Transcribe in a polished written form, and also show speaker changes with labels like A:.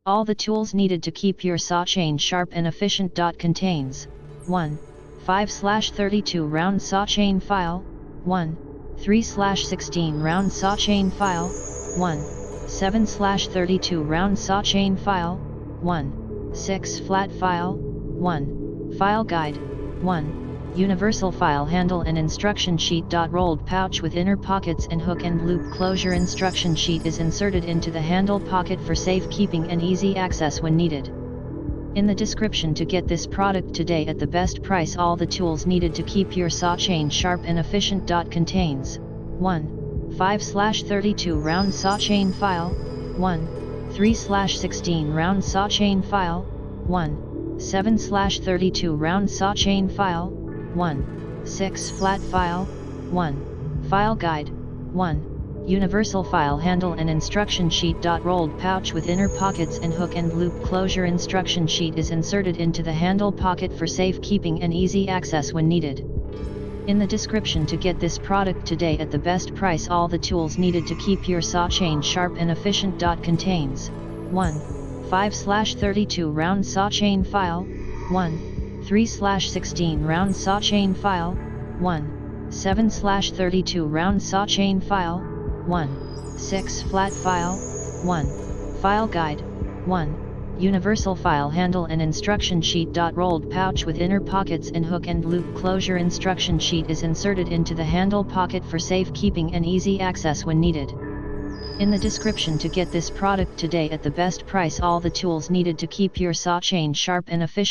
A: All the tools needed to keep your saw chain sharp and efficient. Contains 1. 5/32 round saw chain file, 1. 3/16 round saw chain file, 1. 7/32 round saw chain file, 1. 6 flat file, 1. File guide, 1. Universal file handle and instruction sheet. Rolled pouch with inner pockets and hook and loop closure. Instruction sheet is inserted into the handle pocket for safekeeping and easy access when needed. In the description to get this product today at the best price. All the tools needed to keep your saw chain sharp and efficient. Contains 1. 5/32 round saw chain file, 1. 3/16 round saw chain file, 1. 7/32 round saw chain file, 1. 6 flat file, 1. File guide, 1. Universal file handle and instruction sheet. Rolled pouch with inner pockets and hook and loop closure. Instruction sheet is inserted into the handle pocket for safekeeping and easy access when needed. In the description to get this product today at the best price. All the tools needed to keep your saw chain sharp and efficient. Contains 1. 5/32 round saw chain file, 1. 3/16 round saw chain file, 1. 7/32 round saw chain file, 1. 6 flat file, 1. File guide, 1. Universal file handle and instruction sheet. Rolled pouch with inner pockets and hook and loop closure. Instruction sheet is inserted into the handle pocket for safekeeping and easy access when needed. In the description to get this product today at the best price. All the tools needed to keep your saw chain sharp and efficient.